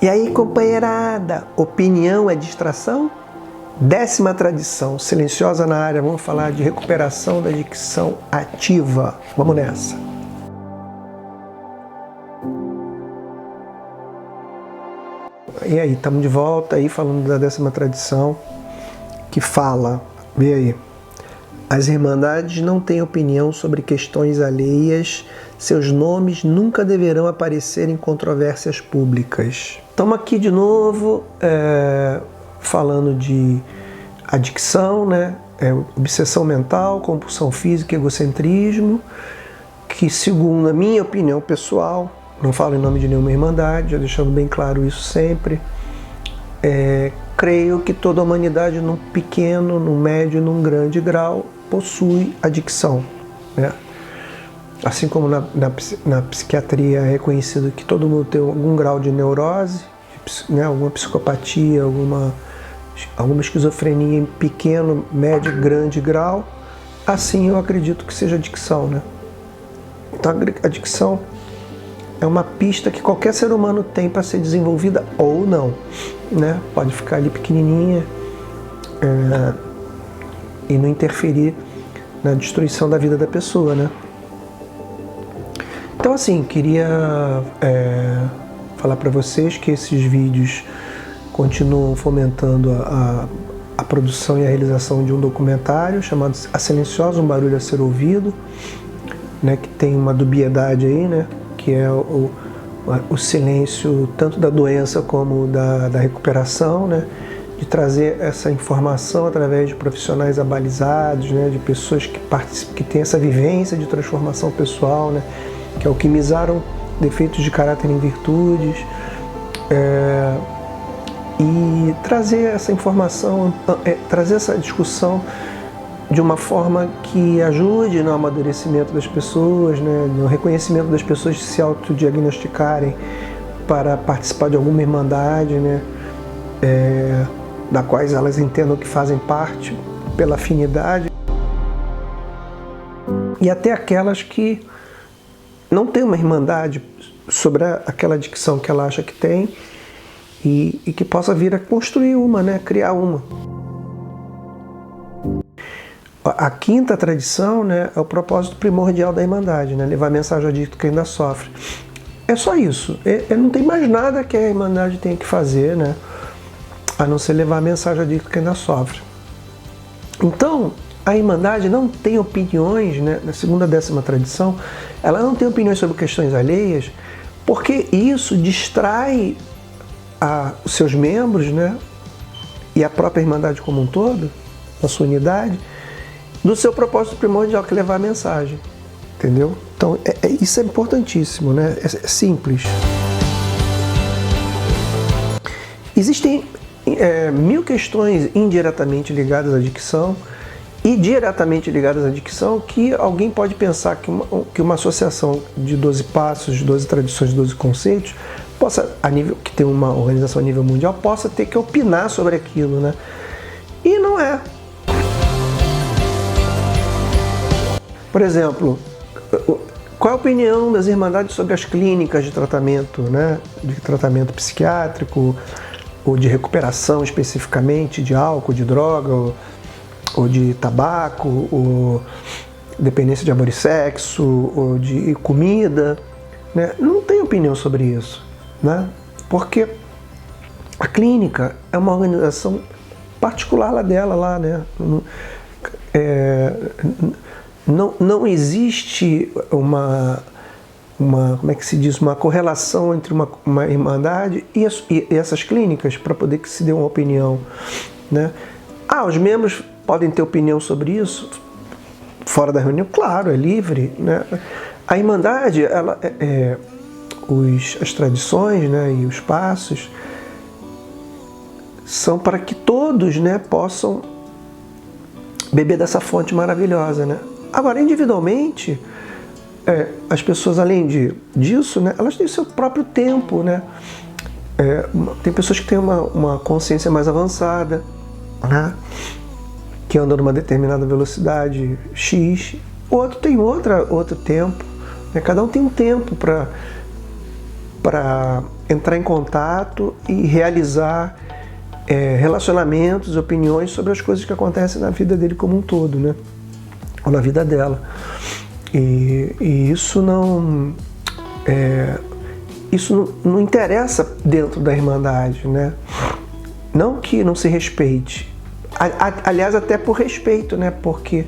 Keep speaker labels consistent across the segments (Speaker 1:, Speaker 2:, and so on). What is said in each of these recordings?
Speaker 1: E aí, companheirada, opinião é distração? 10ª tradição, silenciosa na área, vamos falar de recuperação da dicção ativa. Vamos nessa. E aí, estamos de volta aí falando da 10ª tradição, que fala, vê aí, as irmandades não têm opinião sobre questões alheias, seus nomes nunca deverão aparecer em controvérsias públicas. Estamos aqui de novo falando de adicção, né? Obsessão mental, compulsão física e egocentrismo, que segundo a minha opinião pessoal, não falo em nome de nenhuma irmandade, já deixando bem claro isso sempre, creio que toda a humanidade, num pequeno, num médio e num grande grau, possui adicção, né? Assim como na psiquiatria é reconhecido que todo mundo tem algum grau de neurose, né? Alguma psicopatia, alguma esquizofrenia em pequeno, médio, grande grau, assim eu acredito que seja adicção, né? Então a adicção é uma pista que qualquer ser humano tem para ser desenvolvida ou não, né? Pode ficar ali pequenininha e não interferir na destruição da vida da pessoa, né? Então assim, queria falar para vocês que esses vídeos continuam fomentando a produção e a realização de um documentário chamado A Silenciosa, um barulho a ser ouvido, né? Que tem uma dubiedade aí, né? Que é o silêncio tanto da doença como da recuperação, né? De trazer essa informação através de profissionais abalizados, né? De pessoas que têm essa vivência de transformação pessoal, né? Que alquimizaram defeitos de caráter em virtudes, e trazer essa informação, trazer essa discussão de uma forma que ajude no amadurecimento das pessoas, né, no reconhecimento das pessoas de se autodiagnosticarem para participar de alguma irmandade, né, da quais elas entendam que fazem parte pela afinidade, e até aquelas que não têm uma irmandade sobre aquela adicção que ela acha que tem e que possa vir a construir uma, né, criar uma. A 5ª tradição, né, é o propósito primordial da Irmandade, né, levar a mensagem ao adicto que ainda sofre. É só isso, não tem mais nada que a Irmandade tenha que fazer, né, a não ser levar a mensagem ao adicto que ainda sofre. Então, a Irmandade não tem opiniões, né, na segunda 10ª tradição, ela não tem opiniões sobre questões alheias, porque isso distrai os seus membros, né, e a própria Irmandade como um todo, a sua unidade, do seu propósito primordial, que é levar a mensagem, entendeu? Então, isso é importantíssimo, né? É simples. Existem 1000 questões indiretamente ligadas à dicção e diretamente ligadas à dicção que alguém pode pensar que uma associação de 12 passos, de 12 tradições, de 12 conceitos, que tem uma organização a nível mundial, possa ter que opinar sobre aquilo, né? E não é. Por exemplo, qual a opinião das irmandades sobre as clínicas de tratamento, né? De tratamento psiquiátrico, ou de recuperação especificamente, de álcool, de droga, ou de tabaco, ou dependência de amor e sexo, ou de comida, né? Não tem opinião sobre isso, né? Porque a clínica é uma organização particular lá dela, lá, né? Não existe como é que se diz, uma correlação entre uma irmandade e essas clínicas para poder que se dê uma opinião, né? Os membros podem ter opinião sobre isso fora da reunião? Claro, é livre, né? A irmandade, as tradições, né, e os passos são para que todos, né, possam beber dessa fonte maravilhosa, né? Agora, individualmente, as pessoas, além disso, né, elas têm o seu próprio tempo, né? Tem pessoas que têm uma consciência mais avançada, né, que andam numa determinada velocidade X, o outro tem outro tempo, né? Cada um tem um tempo para entrar em contato e realizar relacionamentos, opiniões sobre as coisas que acontecem na vida dele como um todo, né? Ou na vida dela. E isso não interessa dentro da Irmandade, né? Não que não se respeite, aliás, até por respeito, né? Porque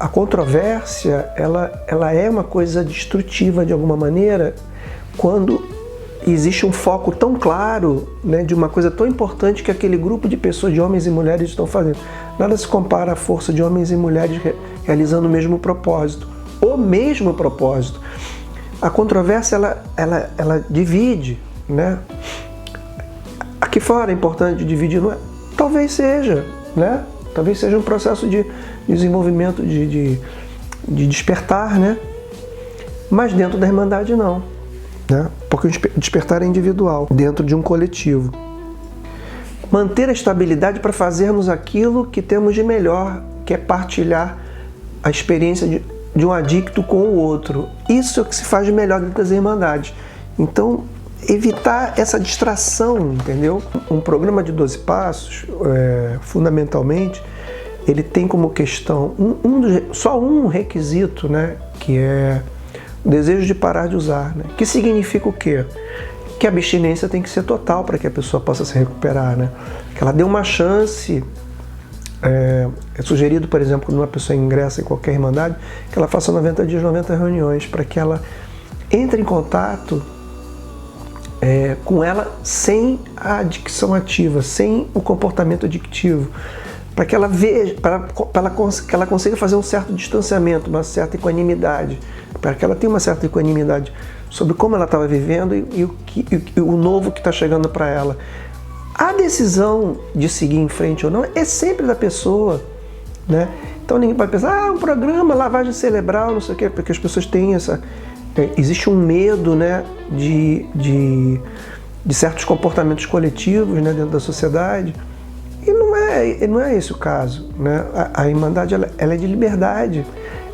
Speaker 1: a controvérsia ela é uma coisa destrutiva de alguma maneira quando existe um foco tão claro, né, de uma coisa tão importante que aquele grupo de pessoas, de homens e mulheres, estão fazendo. Nada se compara à força de homens e mulheres realizando o mesmo propósito. O mesmo propósito. A controvérsia, ela divide, né? Aqui fora é importante dividir, não é? Talvez seja, né? Talvez seja um processo de desenvolvimento, de despertar, né? Mas dentro da Irmandade não, né? Porque o despertar é individual, dentro de um coletivo. Manter a estabilidade para fazermos aquilo que temos de melhor, que é partilhar a experiência de um adicto com o outro. Isso é o que se faz de melhor dentro das Irmandades. Então, evitar essa distração, entendeu? Um programa de 12 passos, fundamentalmente, ele tem como questão só um requisito, né? Que é o desejo de parar de usar, né? Que significa o quê? Que a abstinência tem que ser total para que a pessoa possa se recuperar, né? Que ela dê uma chance. É sugerido, por exemplo, quando uma pessoa ingressa em qualquer Irmandade, que ela faça 90 dias, 90 reuniões, para que ela entre em contato com ela sem a adicção ativa, sem o comportamento adictivo, para que ela veja, que ela consiga fazer um certo distanciamento, uma certa equanimidade, para que ela tenha uma certa equanimidade sobre como ela estava vivendo e o novo que está chegando para ela. A decisão de seguir em frente ou não é sempre da pessoa, né? Então ninguém pode pensar, um programa, lavagem cerebral, não sei o quê, porque as pessoas têm existe um medo, né, de certos comportamentos coletivos, né, dentro da sociedade. E não é esse o caso, né? A Irmandade ela é de liberdade,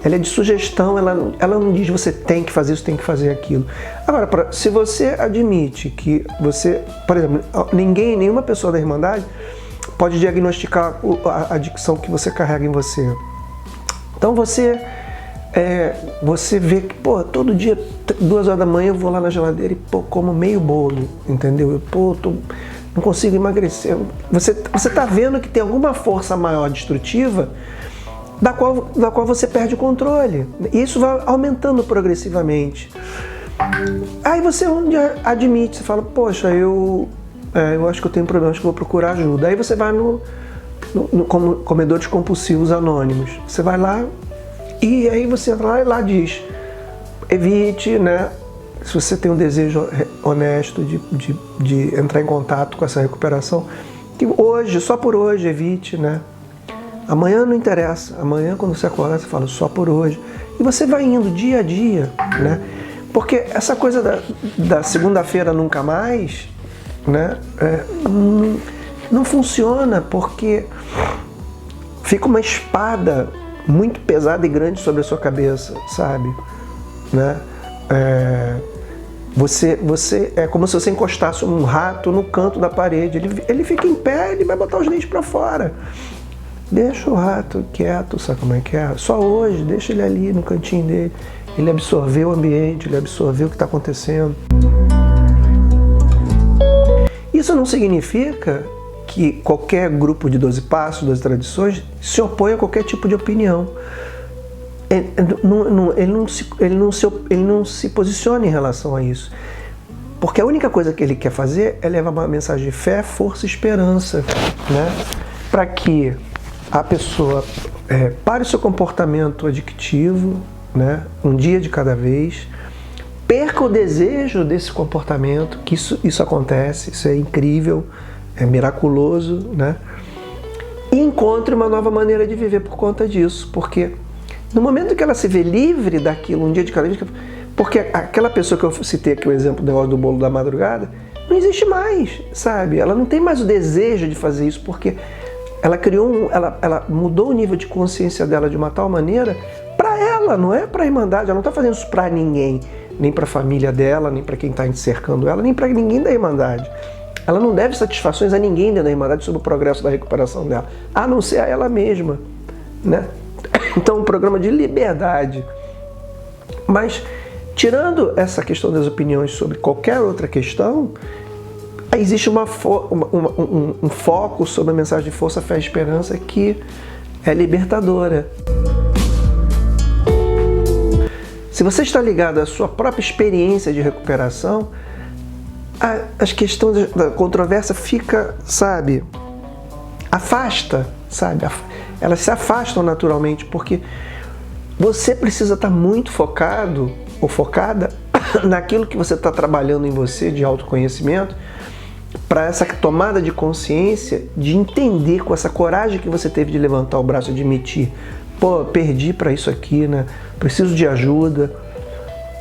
Speaker 1: ela é de sugestão, ela não diz você tem que fazer isso, tem que fazer aquilo. Agora, se você admite que você, por exemplo, nenhuma pessoa da Irmandade pode diagnosticar a adicção que você carrega em você. Então você vê que, todo dia, 2 horas da manhã, eu vou lá na geladeira e, como meio bolo, entendeu? Não consigo emagrecer. Você está vendo que tem alguma força maior destrutiva da qual você perde o controle. E isso vai aumentando progressivamente. Aí você admite, você fala, poxa, eu acho que eu tenho um problema, acho que eu vou procurar ajuda. Aí você vai no Comedores Compulsivos Anônimos. Você vai lá e aí você entra lá e lá diz, evite, né? Se você tem um desejo honesto de entrar em contato com essa recuperação, que hoje, só por hoje, evite, né? Amanhã não interessa. Amanhã, quando você acordar, você fala só por hoje. E você vai indo dia a dia, né? Porque essa coisa da segunda-feira nunca mais, né? Não funciona, porque fica uma espada muito pesada e grande sobre a sua cabeça, sabe? Né? Você é como se você encostasse um rato no canto da parede. Ele fica em pé, ele vai botar os dentes para fora. Deixa o rato quieto, sabe como é que é? Só hoje, deixa ele ali no cantinho dele. Ele absorveu o ambiente, ele absorveu o que está acontecendo. Isso não significa que qualquer grupo de 12 passos, 12 tradições, se opõe a qualquer tipo de opinião. Ele não se posiciona em relação a isso. Porque a única coisa que ele quer fazer é levar uma mensagem de fé, força e esperança, né? Para que a pessoa pare o seu comportamento adictivo, né? Um dia de cada vez, perca o desejo desse comportamento, que isso acontece, isso é incrível, é miraculoso, né? E encontre uma nova maneira de viver por conta disso, porque no momento que ela se vê livre daquilo, um dia de cada vez, porque aquela pessoa que eu citei aqui, o exemplo do negócio do bolo da madrugada, não existe mais, sabe? Ela não tem mais o desejo de fazer isso, porque ela mudou o nível de consciência dela de uma tal maneira para ela, não é para a Irmandade. Ela não está fazendo isso para ninguém, nem para a família dela, nem para quem está cercando ela, nem para ninguém da Irmandade. Ela não deve satisfações a ninguém dentro da Irmandade sobre o progresso da recuperação dela, a não ser a ela mesma, né? Então, um programa de liberdade. Mas, tirando essa questão das opiniões sobre qualquer outra questão, existe um foco sobre a mensagem de força, fé e esperança que é libertadora. Se você está ligado à sua própria experiência de recuperação, as questões da controvérsia fica, sabe, afasta, sabe? Elas se afastam naturalmente, porque você precisa estar muito focado ou focada naquilo que você está trabalhando em você de autoconhecimento, para essa tomada de consciência, de entender com essa coragem que você teve de levantar o braço e admitir, pô, perdi para isso aqui, né? Preciso de ajuda.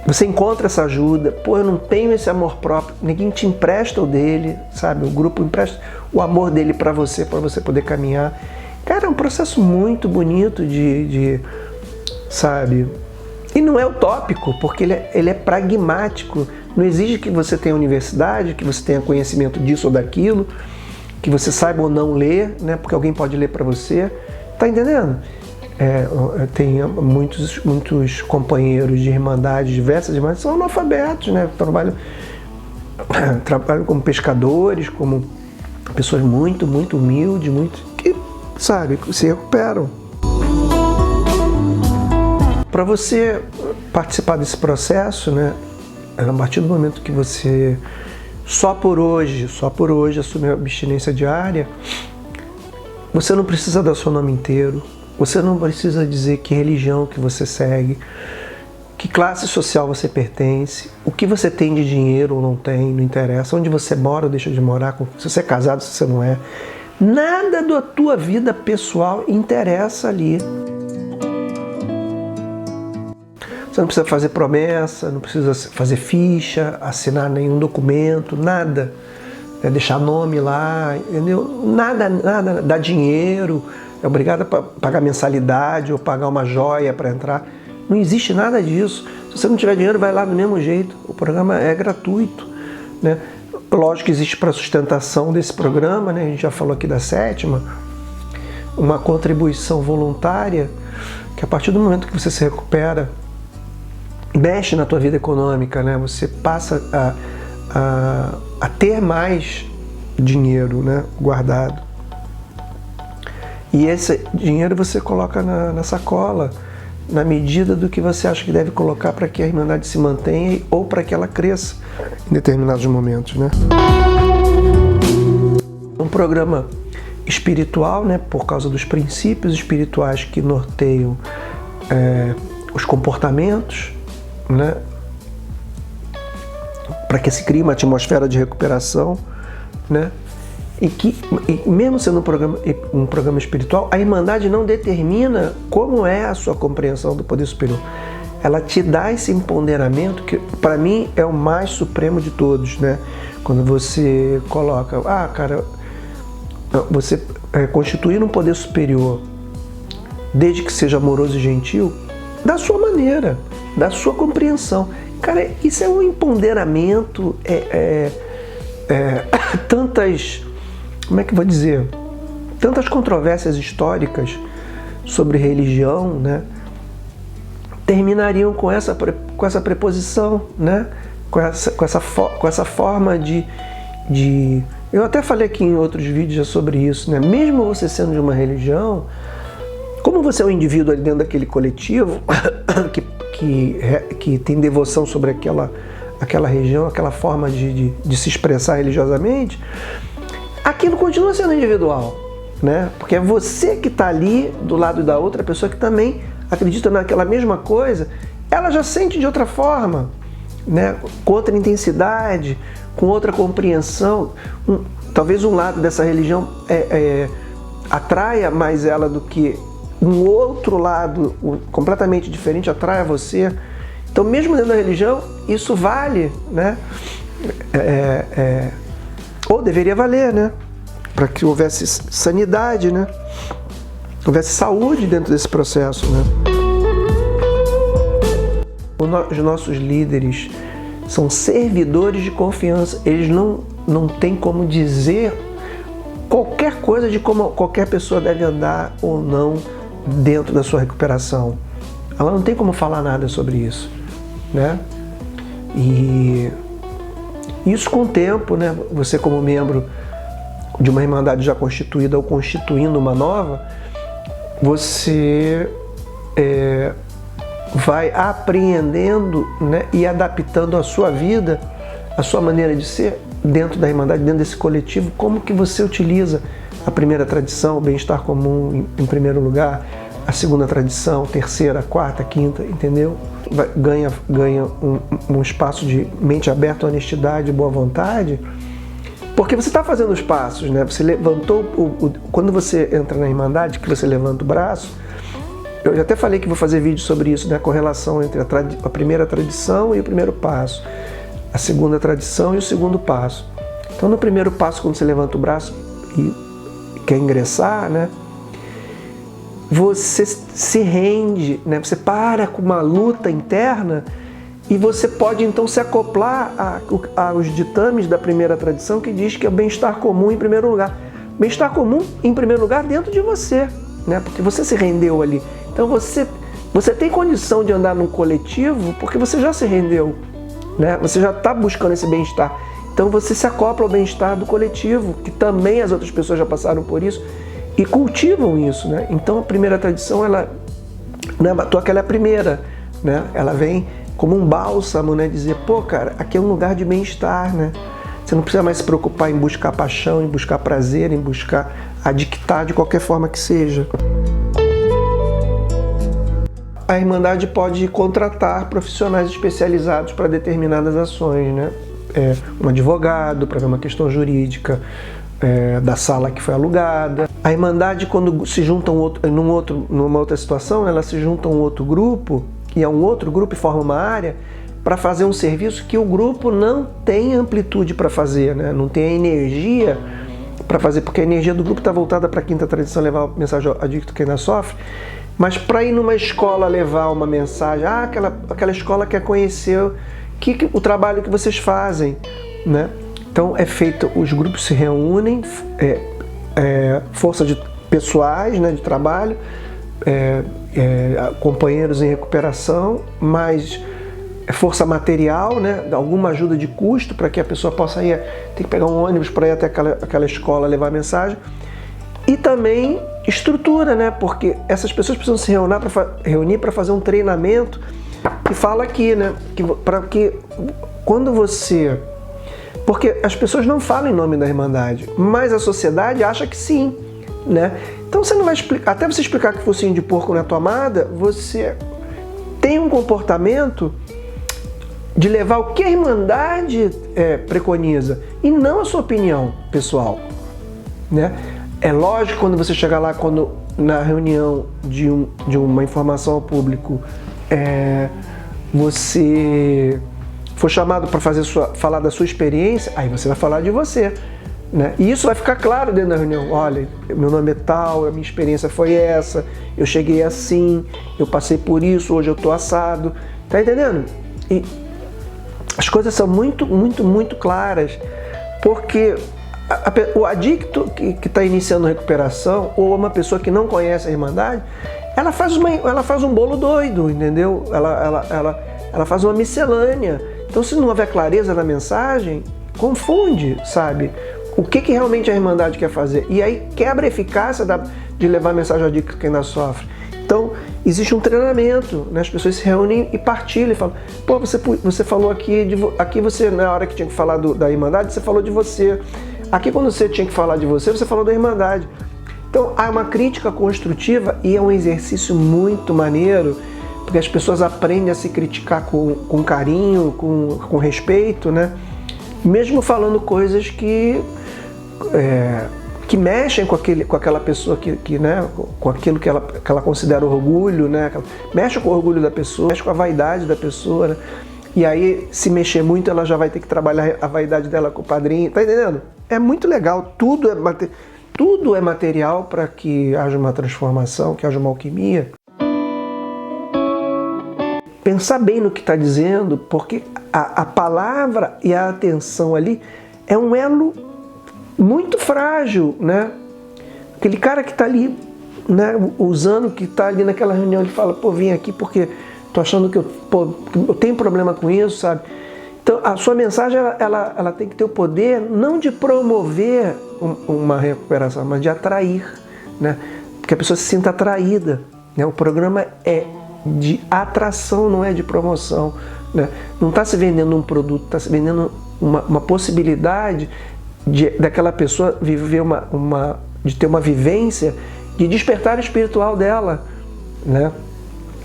Speaker 1: Você encontra essa ajuda, pô, eu não tenho esse amor próprio, ninguém te empresta o dele, sabe? O grupo empresta o amor dele para você poder caminhar. Cara, é um processo muito bonito sabe? E não é utópico, porque ele é pragmático. Não exige que você tenha universidade, que você tenha conhecimento disso ou daquilo, que você saiba ou não ler, né? Porque alguém pode ler para você. Tá entendendo? Tem muitos companheiros de irmandades, diversas irmandades, são analfabetos, né? Trabalham como pescadores, como pessoas muito humildes, que, sabe, se recuperam. Para você participar desse processo, né? A partir do momento que você só por hoje assume a abstinência diária, você não precisa dar seu nome inteiro. Você não precisa dizer que religião que você segue, que classe social você pertence, o que você tem de dinheiro ou não tem, não interessa, onde você mora ou deixa de morar, se você é casado, se você não é. Nada da tua vida pessoal interessa ali. Você não precisa fazer promessa, não precisa fazer ficha, assinar nenhum documento, nada. Deixar nome lá, entendeu? Nada, dar dinheiro. É obrigado a pagar mensalidade ou pagar uma joia para entrar. Não existe nada disso. Se você não tiver dinheiro, vai lá do mesmo jeito. O programa é gratuito, né? Lógico que existe para a sustentação desse programa, né? A gente já falou aqui da 7ª, uma contribuição voluntária, que a partir do momento que você se recupera, mexe na tua vida econômica, né? Você passa a ter mais dinheiro, né? Guardado. E esse dinheiro você coloca na sacola, na medida do que você acha que deve colocar para que a Irmandade se mantenha ou para que ela cresça em determinados momentos, né? Um programa espiritual, né? Por causa dos princípios espirituais que norteiam os comportamentos, né? Para que se crie uma atmosfera de recuperação, né? E mesmo sendo um programa espiritual, a Irmandade não determina como é a sua compreensão do poder superior. Ela te dá esse empoderamento que, para mim, é o mais supremo de todos, né? Quando você coloca, cara, você constituir um poder superior, desde que seja amoroso e gentil, da sua maneira, da sua compreensão. Cara, isso é um empoderamento, tantas... Como é que eu vou dizer? Tantas controvérsias históricas sobre religião, né? Terminariam com essa preposição, né? Com essa forma de... Eu até falei aqui em outros vídeos já sobre isso, né? Mesmo você sendo de uma religião, como você é um indivíduo ali dentro daquele coletivo que tem devoção sobre aquela região, aquela forma de se expressar religiosamente, aquilo continua sendo individual, né? Porque é você que está ali do lado da outra pessoa que também acredita naquela mesma coisa, ela já sente de outra forma, né? Com outra intensidade, com outra compreensão. Talvez um lado dessa religião atraia mais ela do que um outro lado completamente diferente atraia você. Então, mesmo dentro da religião, isso vale, né? Ou deveria valer, né? para que houvesse sanidade, né? Houvesse saúde dentro desse processo, né? Os nossos líderes são servidores de confiança. Eles não têm como dizer qualquer coisa de como qualquer pessoa deve andar ou não dentro da sua recuperação. Ela não tem como falar nada sobre isso, né? E isso com o tempo, né? Você como membro de uma irmandade já constituída ou constituindo uma nova, você vai apreendendo, né, e adaptando a sua vida, a sua maneira de ser dentro da irmandade, dentro desse coletivo, como que você utiliza a primeira tradição, o bem-estar comum em primeiro lugar, a segunda tradição, terceira, quarta, quinta, entendeu? Ganha um espaço de mente aberta, honestidade, boa vontade, porque você está fazendo os passos, né? Você levantou, quando você entra na irmandade, que você levanta o braço, eu já até falei que vou fazer vídeo sobre isso, né? A correlação entre a primeira tradição e o primeiro passo, a segunda tradição e o segundo passo. Então, no primeiro passo, quando você levanta o braço e quer ingressar, né? Você se rende, né? Você para com uma luta interna e você pode então se acoplar aos ditames da primeira tradição, que diz que é o bem-estar comum em primeiro lugar. Bem-estar comum em primeiro lugar dentro de você, né? Porque você se rendeu ali. Então você tem condição de andar num coletivo porque você já se rendeu, né? Você já está buscando esse bem-estar. Então você se acopla ao bem-estar do coletivo, que também as outras pessoas já passaram por isso e cultivam isso, né? Então a primeira tradição, ela não é à toa que ela é a primeira, né? Ela vem como um bálsamo, né? Dizer, pô, cara, aqui é um lugar de bem-estar, né? Você não precisa mais se preocupar em buscar paixão, em buscar prazer, em buscar adictar de qualquer forma que seja. A Irmandade pode contratar profissionais especializados para determinadas ações, né? Um advogado para ver uma questão jurídica da sala que foi alugada. A Irmandade, quando se junta numa outra situação, ela se junta a um outro grupo, e é um outro grupo e forma uma área para fazer um serviço que o grupo não tem amplitude para fazer, né? Não tem a energia para fazer, porque a energia do grupo está voltada para a quinta tradição, levar a mensagem ao adicto que ainda sofre. Mas para ir numa escola levar uma mensagem, aquela escola quer conhecer o trabalho que vocês fazem, né? Então é feito, os grupos se reúnem, força de pessoais, né, de trabalho, companheiros em recuperação, mais força material, né, alguma ajuda de custo para que a pessoa possa ir, tem que pegar um ônibus para ir até aquela escola levar a mensagem. E também estrutura, né? Porque essas pessoas precisam se reunir para fazer um treinamento que fala aqui, né? Que quando você... Porque as pessoas não falam em nome da Irmandade, mas a sociedade acha que sim, né? Então você não vai explicar... Até você explicar que focinho de porco não é tomada, você tem um comportamento de levar o que a Irmandade preconiza e não a sua opinião pessoal, né? É lógico, quando você chegar lá, na reunião de uma informação ao público, você for chamado para falar da sua experiência, aí você vai falar de você, né? E isso vai ficar claro dentro da reunião. Olha, meu nome é tal, a minha experiência foi essa, eu cheguei assim, eu passei por isso, hoje eu estou assado. Tá entendendo? E as coisas são muito, muito, muito claras, porque o adicto que está iniciando recuperação, ou uma pessoa que não conhece a Irmandade, ela faz um bolo doido, entendeu? Ela faz uma miscelânea. Então, se não houver clareza na mensagem, confunde, sabe? O que realmente a Irmandade quer fazer. E aí quebra a eficácia de levar a mensagem ao adicto que ainda sofre. Então, existe um treinamento, né? As pessoas se reúnem e partilham e falam, pô, você falou aqui, aqui você, na hora que tinha que falar da Irmandade, você falou de você. Aqui, quando você tinha que falar de você, você falou da Irmandade. Então, há uma crítica construtiva e é um exercício muito maneiro, porque as pessoas aprendem a se criticar com carinho, com respeito, né? Mesmo falando coisas que mexem com aquela pessoa, né? Com aquilo que ela considera orgulho, né? Mexe com o orgulho da pessoa, mexe com a vaidade da pessoa, né? E aí, se mexer muito, ela já vai ter que trabalhar a vaidade dela com o padrinho. Tá entendendo? É muito legal. Tudo é material para que haja uma transformação, que haja uma alquimia. Pensar bem no que está dizendo, porque a palavra e a atenção ali é um elo muito frágil, né? Aquele cara que está ali, né, usando, que está ali naquela reunião, ele fala, pô, vim aqui porque tô achando que eu tenho problema com isso, sabe? Então, a sua mensagem, ela tem que ter o poder, não de promover uma recuperação, mas de atrair, né? Que a pessoa se sinta atraída, né? O programa é de atração, não é de promoção, né? Não está se vendendo um produto, está se vendendo uma possibilidade daquela pessoa viver de ter uma vivência de despertar espiritual dela, né?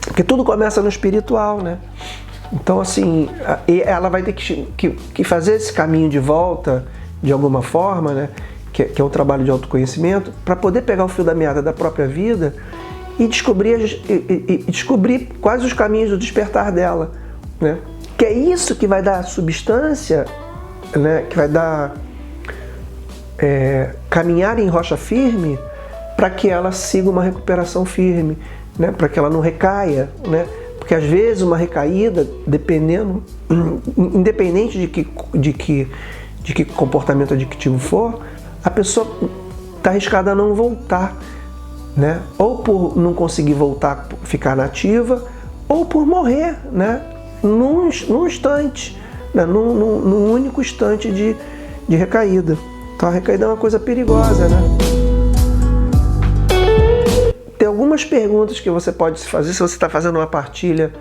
Speaker 1: Porque tudo começa no espiritual, né? Então, assim, ela vai ter que fazer esse caminho de volta, de alguma forma, né? Que é um trabalho de autoconhecimento, para poder pegar o fio da meada da própria vida e descobrir quais os caminhos do despertar dela, né? Que é isso que vai dar substância, né? Que vai dar caminhar em rocha firme para que ela siga uma recuperação firme, né? Para que ela não recaia, né? Porque às vezes uma recaída, independente de que comportamento adictivo for, a pessoa está arriscada a não voltar, né? Ou por não conseguir voltar, ficar nativa, ou por morrer, né? Num instante, né? Num único instante de recaída. Então a recaída é uma coisa perigosa, né? Tem algumas perguntas que você pode se fazer se você está fazendo uma partilha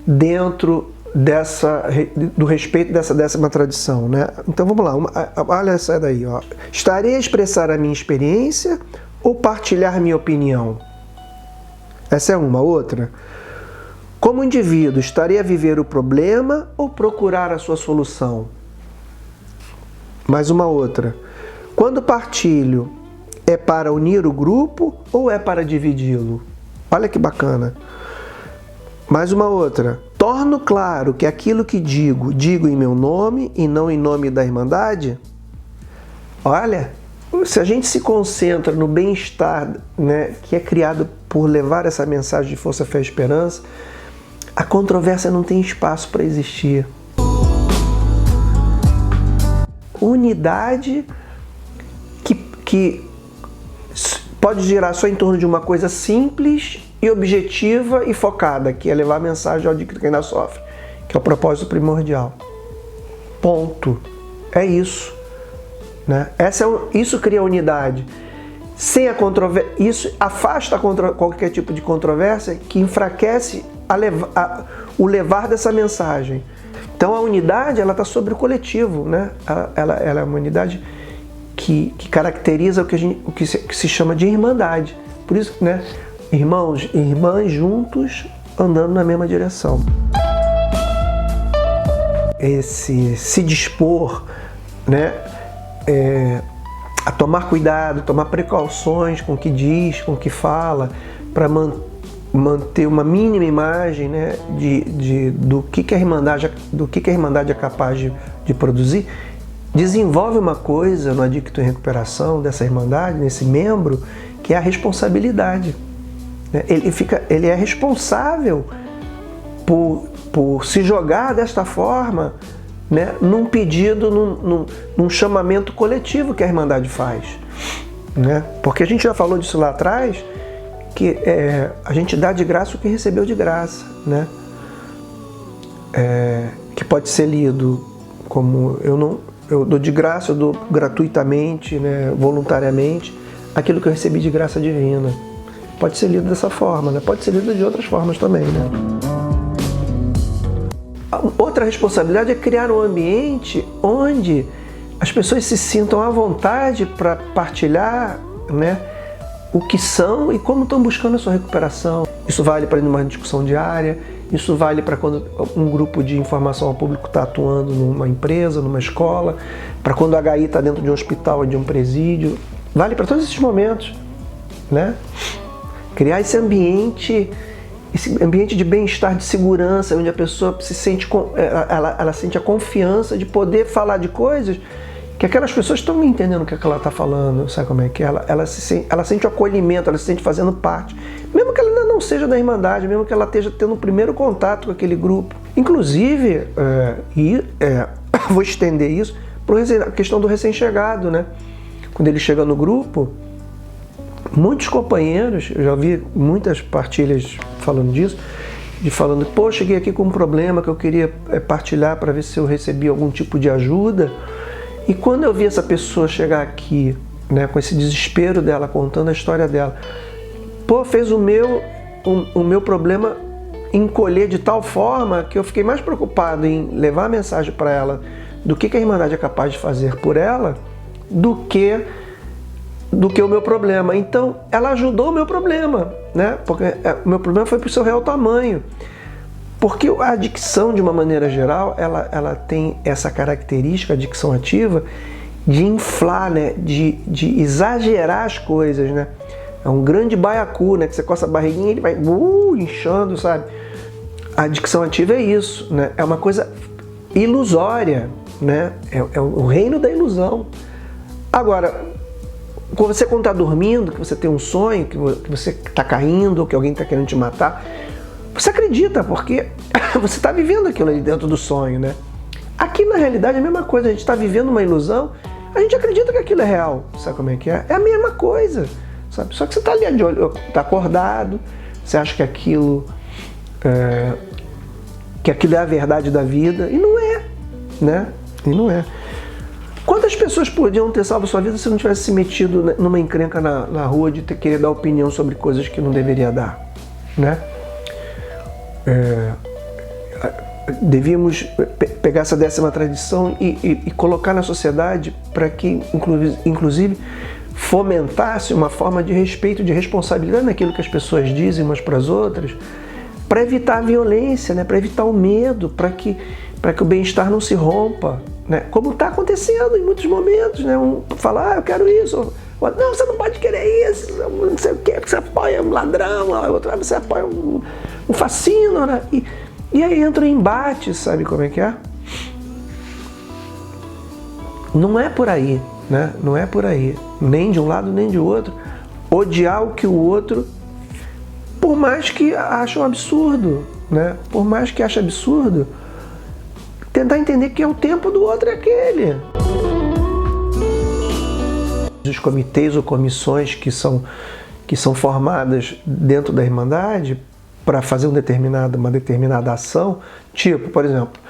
Speaker 1: dentro do respeito dessa 10ª tradição, né? Então vamos lá, olha essa daí, ó. Estarei a expressar a minha experiência ou partilhar minha opinião? Essa é uma. Outra, como indivíduo, estarei a viver o problema ou procurar a sua solução? Mais uma outra, quando partilho, é para unir o grupo ou é para dividi-lo? Olha que bacana. Mais uma outra. Torno claro que aquilo que digo em meu nome e não em nome da Irmandade? Olha, se a gente se concentra no bem-estar, né, que é criado por levar essa mensagem de força, fé e esperança, a controvérsia não tem espaço para existir. Unidade que pode girar só em torno de uma coisa simples e objetiva e focada, que é levar a mensagem ao adicto que ainda sofre, que é o propósito primordial. Ponto. É isso, né? Isso cria unidade. Sem a controvérsia, isso afasta qualquer tipo de controvérsia que enfraquece o levar dessa mensagem. Então a unidade, ela está sobre o coletivo, né? Ela é uma unidade que caracteriza o que se chama de irmandade. Por isso, né, irmãos e irmãs juntos andando na mesma direção. Esse se dispor, né, a tomar cuidado, tomar precauções com o que diz, com o que fala, para manter uma mínima imagem, né, do que a Irmandade é capaz de produzir, desenvolve uma coisa no adicto em recuperação dessa Irmandade, nesse membro, que é a responsabilidade. Ele é responsável por se jogar desta forma, né, num pedido, num chamamento coletivo que a Irmandade faz, né? Porque a gente já falou disso lá atrás, que a gente dá de graça o que recebeu de graça, né? Que pode ser lido como eu dou de graça, eu dou gratuitamente, né, voluntariamente, aquilo que eu recebi de graça divina. Pode ser lido dessa forma, né? Pode ser lido de outras formas também, né? Outra responsabilidade é criar um ambiente onde as pessoas se sintam à vontade para partilhar, né, o que são e como estão buscando a sua recuperação. Isso vale para uma discussão diária, isso vale para quando um grupo de informação ao público está atuando numa empresa, numa escola, para quando a HI está dentro de um hospital ou de um presídio. Vale para todos esses momentos, né? Criar esse ambiente esse ambiente de bem-estar, de segurança, onde a pessoa se sente, ela sente a confiança de poder falar de coisas que aquelas pessoas estão entendendo o que ela está falando, sabe como é que é? Ela sente o acolhimento, ela se sente fazendo parte, mesmo que ela ainda não seja da Irmandade, mesmo que ela esteja tendo o primeiro contato com aquele grupo. Inclusive, vou estender isso para a questão do recém-chegado, né? Quando ele chega no grupo, muitos companheiros, eu já vi muitas partilhas falando disso, falando, pô, cheguei aqui com um problema que eu queria partilhar para ver se eu recebi algum tipo de ajuda. E quando eu vi essa pessoa chegar aqui, né, com esse desespero dela, contando a história dela, pô, fez o meu problema encolher de tal forma que eu fiquei mais preocupado em levar a mensagem para ela do que a Irmandade é capaz de fazer por ela, do que o meu problema. Então, ela ajudou o meu problema, né? Porque o meu problema foi para o seu real tamanho. Porque a adicção, de uma maneira geral, ela tem essa característica, a adicção ativa, de inflar, né? De exagerar as coisas, né? É um grande baiacu, né? Que você coça a barriguinha e ele vai inchando, sabe? A adicção ativa é isso, né? É uma coisa ilusória, né? É o reino da ilusão. Agora, quando você está dormindo, que você tem um sonho, que você está caindo, ou que alguém está querendo te matar, você acredita, porque você está vivendo aquilo ali dentro do sonho, né? Aqui, na realidade, é a mesma coisa. A gente está vivendo uma ilusão, a gente acredita que aquilo é real. Sabe como é que é? É a mesma coisa, sabe? Só que você está ali de olho, está acordado, você acha que aquilo é a verdade da vida, e não é, né? E não é. Quantas pessoas podiam ter salvo sua vida se não tivesse se metido numa encrenca na rua de querer dar opinião sobre coisas que não deveria dar, né? Devíamos pegar essa 10ª tradição e colocar na sociedade para que, inclusive, fomentasse uma forma de respeito, de responsabilidade naquilo que as pessoas dizem umas para as outras, para evitar a violência, né? Para evitar o medo, para que o bem-estar não se rompa, né? Como está acontecendo em muitos momentos, né? Um fala, eu quero isso, não, você não pode querer isso, não sei o que, porque você apoia um ladrão, outra você apoia um fascínio, né? E aí entra em embate, sabe como é que é? Não é por aí, né? Não é por aí, nem de um lado nem de outro. Odiar o que o outro, por mais que ache um absurdo, né? Por mais que ache absurdo, tentar entender que o tempo do outro é aquele. Os comitês ou comissões que são formadas dentro da Irmandade para fazer uma determinada ação, tipo, por exemplo,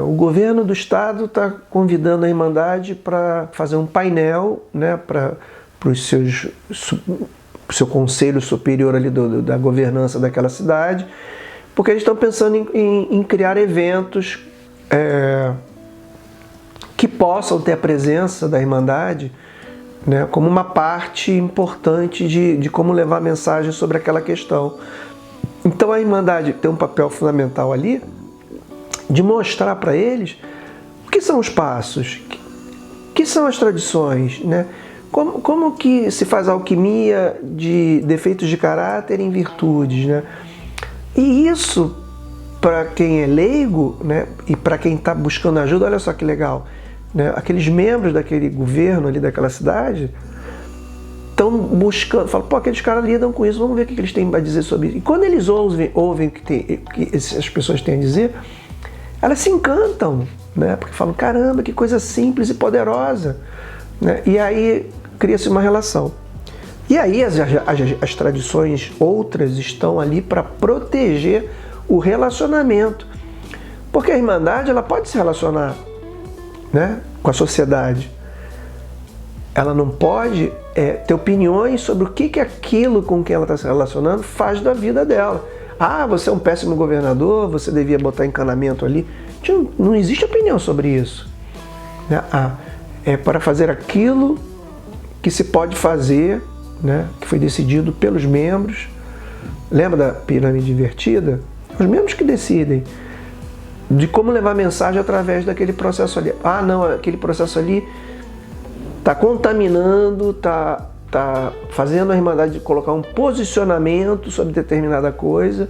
Speaker 1: o governo do estado está convidando a Irmandade para fazer um painel, né, para o seu conselho superior ali da governança daquela cidade, porque eles estão pensando em criar eventos que possam ter a presença da Irmandade, né, como uma parte importante de como levar a mensagem sobre aquela questão. Então a Irmandade tem um papel fundamental ali de mostrar para eles o que são os passos, o que são as tradições, né? Como que se faz a alquimia de defeitos de caráter em virtudes, né? E isso, para quem é leigo, né, e para quem está buscando ajuda, olha só que legal, né? Aqueles membros daquele governo ali daquela cidade estão buscando, falam, pô, aqueles caras lidam com isso, vamos ver o que eles têm para dizer sobre isso. E quando eles ouvem o que as pessoas têm a dizer, elas se encantam, né? Porque falam, caramba, que coisa simples e poderosa, né? E aí cria-se uma relação. E aí as tradições outras estão ali para proteger o relacionamento. Porque a Irmandade, ela pode se relacionar, né, com a sociedade. Ela não pode ter opiniões sobre o que aquilo com quem ela está se relacionando faz da vida dela. Você é um péssimo governador, você devia botar encanamento ali. Não existe opinião sobre isso, né? É para fazer aquilo que se pode fazer, né, que foi decidido pelos membros. Lembra da pirâmide invertida? Os membros que decidem de como levar a mensagem através daquele processo ali. Não, aquele processo ali está contaminando, está tá fazendo a Irmandade colocar um posicionamento sobre determinada coisa,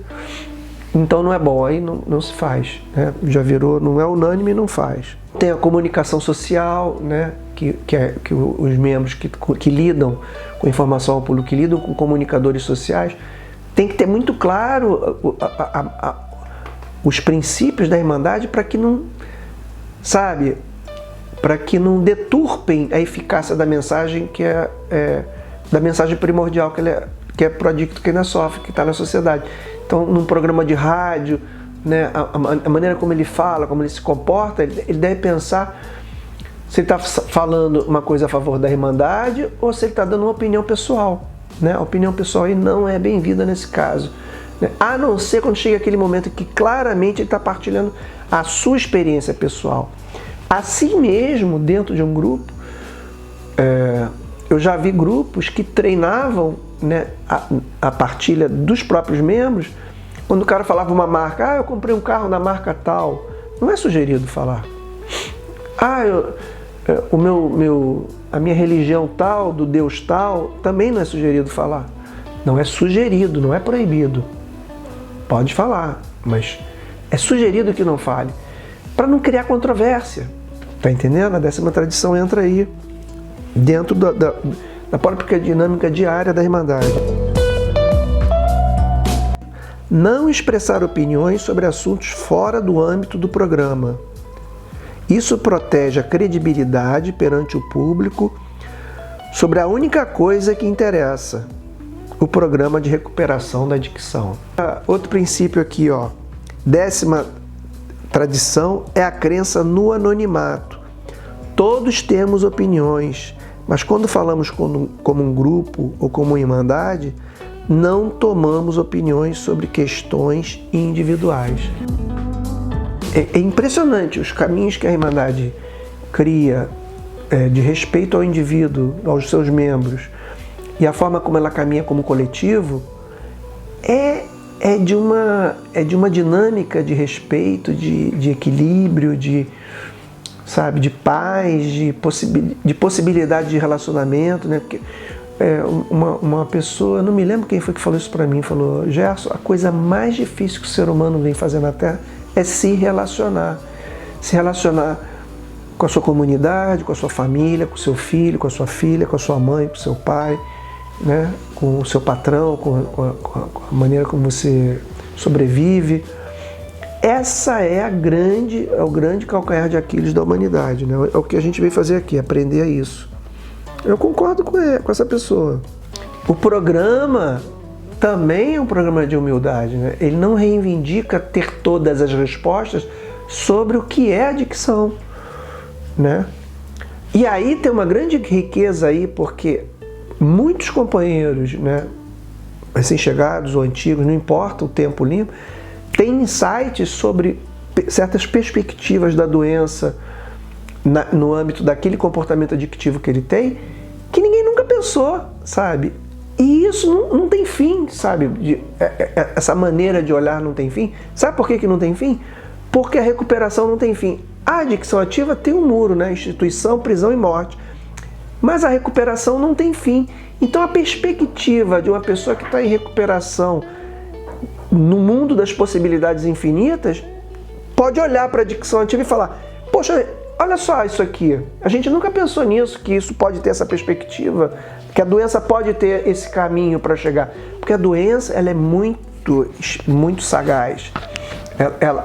Speaker 1: então não é bom, aí não se faz, né? Já virou, não é unânime, não faz. Tem a comunicação social, né? que os membros que lidam com informação ao público, que lidam com comunicadores sociais, tem que ter muito claro os princípios da Irmandade para que não, sabe, para que não deturpem a eficácia da mensagem da mensagem primordial que é pro adicto que ainda sofre, que está na sociedade. Então, num programa de rádio, né, a maneira como ele fala, como ele se comporta, ele deve pensar se ele está falando uma coisa a favor da Irmandade ou se ele está dando uma opinião pessoal, né? A opinião pessoal aí não é bem-vinda nesse caso, né? A não ser quando chega aquele momento que claramente ele está partilhando a sua experiência pessoal. Assim mesmo, dentro de um grupo, eu já vi grupos que treinavam, né, a partilha dos próprios membros. Quando o cara falava uma marca, eu comprei um carro da marca tal, não é sugerido falar. A minha religião tal, do Deus tal, também não é sugerido falar. Não é sugerido, não é proibido. Pode falar, mas é sugerido que não fale, para não criar controvérsia. Tá entendendo? A 10ª tradição entra aí, dentro da própria dinâmica diária da Irmandade. Não expressar opiniões sobre assuntos fora do âmbito do programa. Isso protege a credibilidade perante o público sobre a única coisa que interessa, o programa de recuperação da adicção. Outro princípio aqui, ó, 10ª tradição é a crença no anonimato. Todos temos opiniões, mas quando falamos como um grupo ou como uma Irmandade, não tomamos opiniões sobre questões individuais. É impressionante os caminhos que a Irmandade cria de respeito ao indivíduo, aos seus membros, e a forma como ela caminha como coletivo é de uma dinâmica de respeito, de equilíbrio, de paz, de possibilidade de relacionamento, né? Porque uma pessoa, não me lembro quem foi que falou isso para mim, falou: Gerson, a coisa mais difícil que o ser humano vem fazer na Terra é se relacionar com a sua comunidade, com a sua família, com o seu filho, com a sua filha, com a sua mãe, com o seu pai, né? Com o seu patrão, com a maneira como você sobrevive. Essa é o grande calcanhar de Aquiles da humanidade, né? É o que a gente veio fazer aqui, aprender isso. Eu concordo com essa pessoa. O programa também é um programa de humildade, né? Ele não reivindica ter todas as respostas sobre o que é adicção, né? E aí tem uma grande riqueza aí, porque muitos companheiros, né, recém-chegados ou antigos, não importa o tempo limpo, têm insights sobre certas perspectivas da doença no âmbito daquele comportamento adictivo que ele tem, que ninguém nunca pensou, sabe? E isso não tem fim, sabe? Essa maneira de olhar não tem fim. Sabe por que não tem fim? Porque a recuperação não tem fim. A adicção ativa tem um muro, né? Instituição, prisão e morte. Mas a recuperação não tem fim. Então a perspectiva de uma pessoa que está em recuperação no mundo das possibilidades infinitas pode olhar para a adicção ativa e falar: poxa, olha só isso aqui. A gente nunca pensou nisso, que isso pode ter essa perspectiva, que a doença pode ter esse caminho para chegar. Porque a doença, ela é muito sagaz.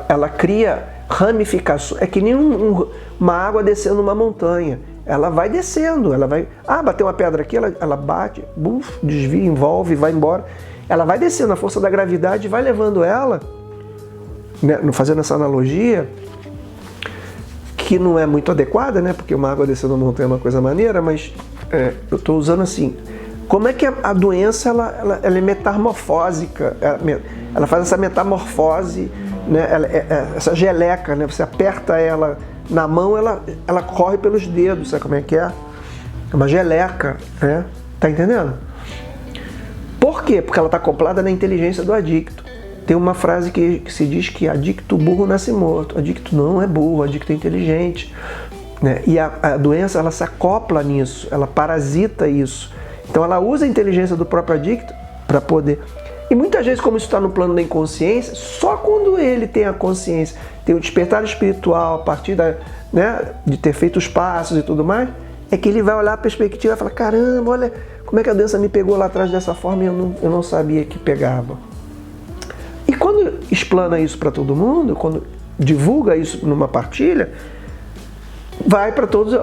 Speaker 1: Ela cria ramificações. É que nem uma água descendo uma montanha. Ela vai descendo, ela vai... bateu uma pedra aqui, ela bate, desvia, envolve, vai embora. Ela vai descendo, a força da gravidade vai levando ela, né, fazendo essa analogia, que não é muito adequada, né, porque uma água descendo uma montanha é uma coisa maneira, mas eu estou usando assim. Como é que a doença ela é metamorfósica? Ela faz essa metamorfose, né, essa geleca, né, você aperta ela na mão, ela corre pelos dedos, sabe como é que é? É uma geleca, né? Tá entendendo? Por quê? Porque ela está acoplada na inteligência do adicto. Tem uma frase que se diz que adicto burro nasce morto. Adicto não é burro, adicto é inteligente, né? E a doença, ela se acopla nisso, ela parasita isso. Então ela usa a inteligência do próprio adicto para poder... E muitas vezes, como isso está no plano da inconsciência, só quando ele tem a consciência, tem o despertar espiritual a partir de ter feito os passos e tudo mais, é que ele vai olhar a perspectiva e falar, caramba, olha como é que a doença me pegou lá atrás dessa forma e eu não sabia que pegava. E quando explana isso para todo mundo, quando divulga isso numa partilha, vai para todos,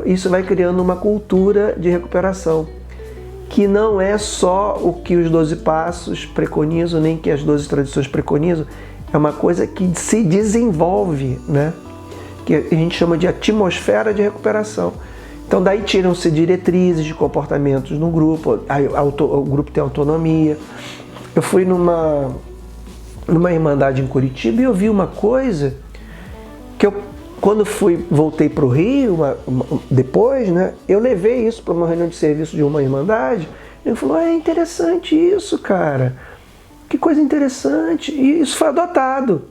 Speaker 1: isso vai criando uma cultura de recuperação, que não é só o que os 12 passos preconizam, nem que as 12 tradições preconizam, é uma coisa que se desenvolve, né? Que a gente chama de atmosfera de recuperação. Então daí tiram-se diretrizes de comportamentos no grupo, o grupo tem autonomia. Eu fui numa irmandade em Curitiba e eu vi uma coisa que quando voltei para o Rio, depois, né, eu levei isso para uma reunião de serviço de uma irmandade, e ele falou, é interessante isso, cara, que coisa interessante, e isso foi adotado.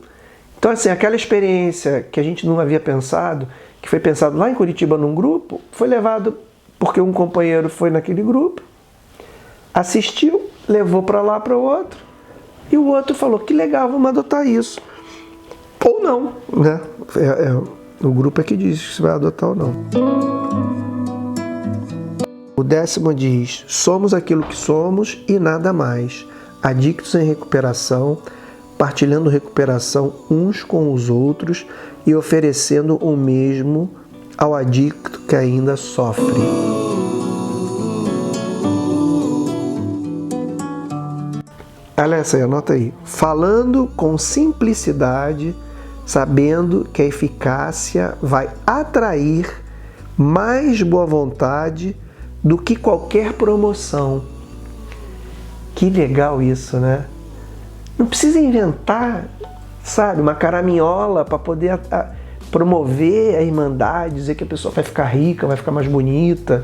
Speaker 1: Então, assim, aquela experiência que a gente não havia pensado, que foi pensado lá em Curitiba num grupo, foi levado porque um companheiro foi naquele grupo, assistiu, levou para lá para o outro, e o outro falou, que legal, vamos adotar isso. Ou não, né? O grupo é que diz se vai adotar ou não. O 10º diz, somos aquilo que somos e nada mais, adictos em recuperação, partilhando recuperação uns com os outros e oferecendo o mesmo ao adicto que ainda sofre. Olha essa aí, anota aí. Falando com simplicidade, sabendo que a eficácia vai atrair mais boa vontade do que qualquer promoção. Que legal isso, né? Não precisa inventar, sabe, uma caraminhola para poder promover a irmandade, dizer que a pessoa vai ficar rica, vai ficar mais bonita,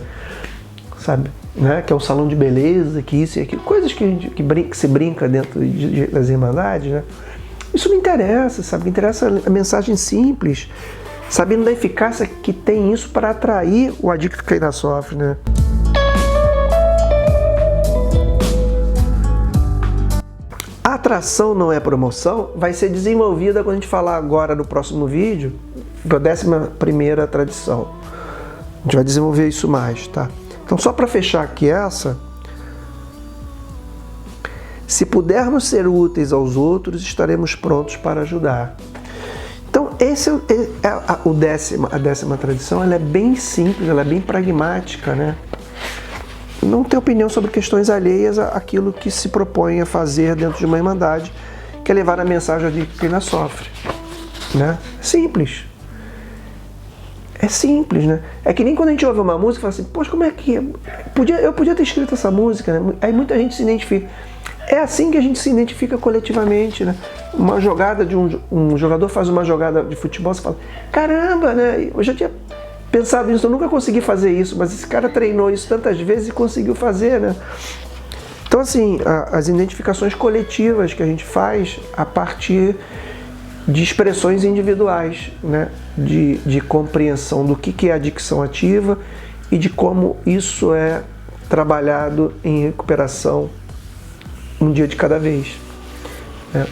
Speaker 1: sabe? Né? Que é um salão de beleza, que isso e aquilo. Coisas que se brinca dentro das irmandades, né? Isso não interessa, sabe? Interessa a mensagem simples, sabendo da eficácia que tem isso para atrair o adicto que ainda sofre, né? A atração não é promoção, vai ser desenvolvida quando a gente falar agora no próximo vídeo, da 11ª tradição. A gente vai desenvolver isso mais, tá? Então, só para fechar aqui se pudermos ser úteis aos outros, estaremos prontos para ajudar. Então, a 10ª tradição, ela é bem simples, ela é bem pragmática, né? Não ter opinião sobre questões alheias àquilo que se propõe a fazer dentro de uma irmandade, que é levar a mensagem de quem ainda sofre, né? Simples. É simples, né? É que nem quando a gente ouve uma música e fala assim, poxa, como é que... Eu podia ter escrito essa música, né? Aí muita gente se identifica. É assim que a gente se identifica coletivamente, né? Uma jogada de um jogador faz uma jogada de futebol, você fala, caramba, né? Eu já tinha pensado nisso, eu nunca consegui fazer isso, mas esse cara treinou isso tantas vezes e conseguiu fazer, né? Então, assim, as identificações coletivas que a gente faz a partir de expressões individuais, né? De compreensão do que é adicção ativa e de como isso é trabalhado em recuperação um dia de cada vez, né?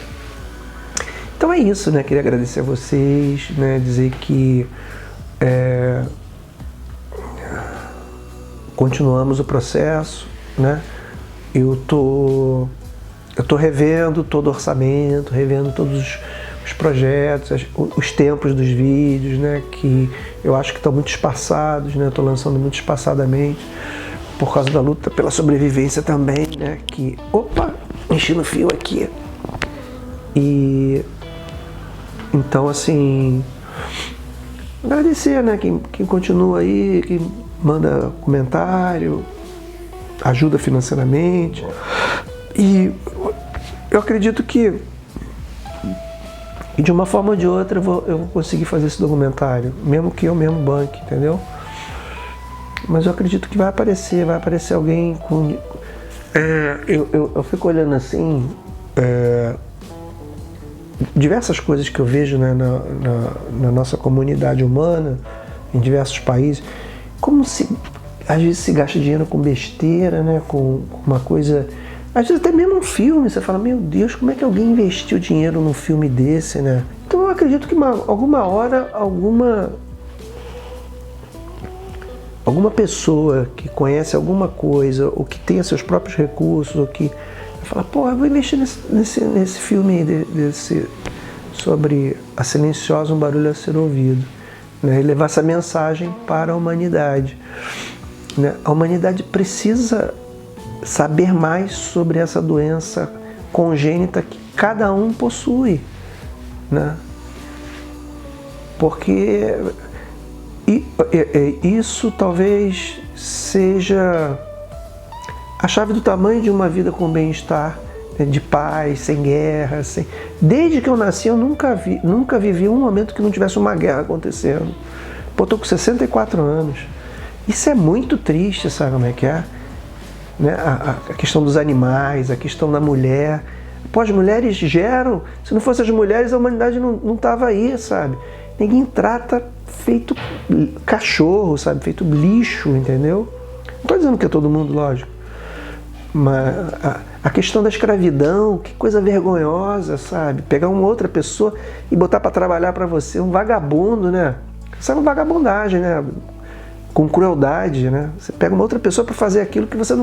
Speaker 1: Então é isso, né? Queria agradecer a vocês, né? Dizer que continuamos o processo, né? Eu tô revendo todo o orçamento, revendo todos os projetos, os tempos dos vídeos, né? Que eu acho que estão muito espaçados, né? Estou lançando muito espaçadamente por causa da luta pela sobrevivência também, né? Que, opa, enchi no fio aqui. E então, assim, agradecer, né? Quem continua aí, quem manda comentário, ajuda financeiramente. E eu acredito que de uma forma ou de outra eu vou conseguir fazer esse documentário, mesmo que eu mesmo banque, entendeu? Mas eu acredito que vai aparecer alguém com... Eu fico olhando assim, diversas coisas que eu vejo, né, na nossa comunidade humana, em diversos países, como se às vezes se gasta dinheiro com besteira, né? Com uma coisa... Às vezes até mesmo um filme, você fala, meu Deus, como é que alguém investiu dinheiro num filme desse, né? Então eu acredito que alguma hora, alguma pessoa que conhece alguma coisa, ou que tenha seus próprios recursos, ou que fala, pô, eu vou investir nesse filme sobre a silenciosa, um barulho a ser ouvido, né? E levar essa mensagem para a humanidade, né? A humanidade precisa saber mais sobre essa doença congênita que cada um possui, né? Porque isso talvez seja a chave do tamanho de uma vida com bem-estar, né? De paz, sem guerra, sem... Desde que eu nasci, eu nunca vivi um momento que não tivesse uma guerra acontecendo. Pô, eu tô com 64 anos. Isso é muito triste, sabe como é que é? Né? A questão dos animais, a questão da mulher. Pô, as mulheres geram. Se não fossem as mulheres, a humanidade não estava aí, sabe? Ninguém trata feito cachorro, sabe? Feito lixo, entendeu? Não estou dizendo que é todo mundo, lógico. Mas a questão da escravidão, que coisa vergonhosa, sabe? Pegar uma outra pessoa e botar para trabalhar para você, um vagabundo, né? Isso é uma vagabundagem, né? Com crueldade, né? Você pega uma outra pessoa para fazer aquilo que você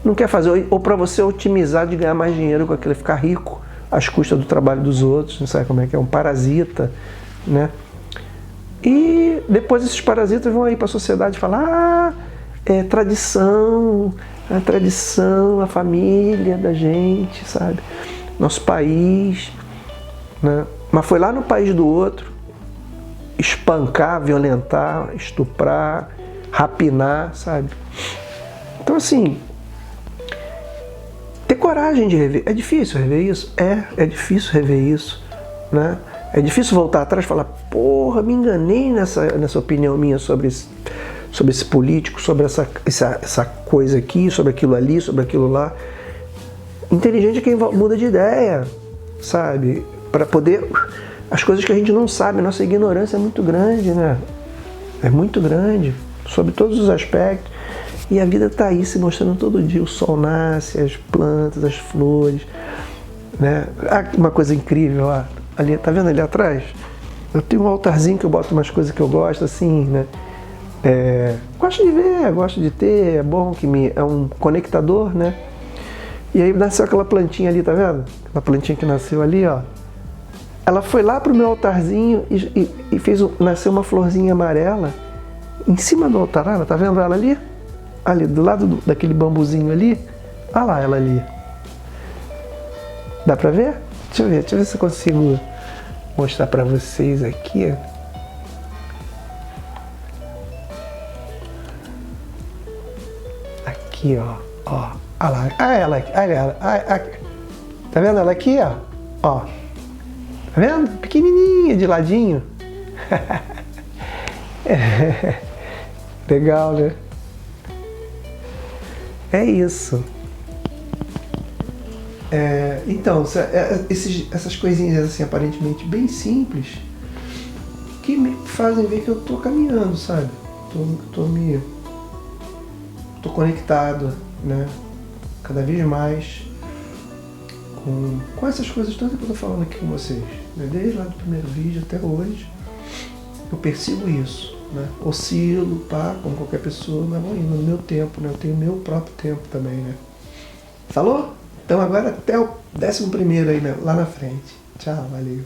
Speaker 1: não quer fazer, ou para você otimizar de ganhar mais dinheiro com aquilo, ficar rico às custas do trabalho dos outros, não sabe como é que é? Um parasita, né? E depois esses parasitas vão aí para a sociedade falar, é tradição, a tradição, a família da gente, sabe? Nosso país, né? Mas foi lá no país do outro espancar, violentar, estuprar, rapinar, sabe? Então assim, ter coragem de rever. É difícil rever isso? É difícil rever isso, né? É difícil voltar atrás e falar, porra, me enganei nessa opinião minha sobre esse político, sobre essa coisa aqui, sobre aquilo ali, sobre aquilo lá. Inteligente é quem muda de ideia, sabe? Para poder... As coisas que a gente não sabe, a nossa ignorância é muito grande, né? É muito grande, sobre todos os aspectos. E a vida está aí se mostrando todo dia. O sol nasce, as plantas, as flores, né? Ah, uma coisa incrível lá. Ali, tá vendo ali atrás? Eu tenho um altarzinho que eu boto umas coisas que eu gosto, assim, né? Gosto de ver, gosto de ter, é bom que é um conectador, né? E aí nasceu aquela plantinha ali, tá vendo? Aquela plantinha que nasceu ali, ó. Ela foi lá pro meu altarzinho e nasceu uma florzinha amarela em cima do altar, tá vendo ela ali? Ali, do lado daquele bambuzinho ali. Olha lá ela ali. Dá pra ver? Deixa eu ver se eu consigo mostrar pra vocês aqui. Aqui, ó. Olha lá. Olha ela. Tá vendo ela aqui, ó? Tá vendo? Pequenininha, de ladinho. Legal, né? É isso. Então, essas coisinhas assim, aparentemente bem simples, que me fazem ver que eu tô caminhando, sabe? Tô conectado, né? Cada vez mais com essas coisas todas que eu tô falando aqui com vocês, né? Desde lá do primeiro vídeo até hoje, eu persigo isso, né? Oscilo, pá, como qualquer pessoa, mas vou indo no meu tempo, né? Eu tenho o meu próprio tempo também, né? Falou? Então agora até o 11º aí, né? Lá na frente. Tchau, valeu.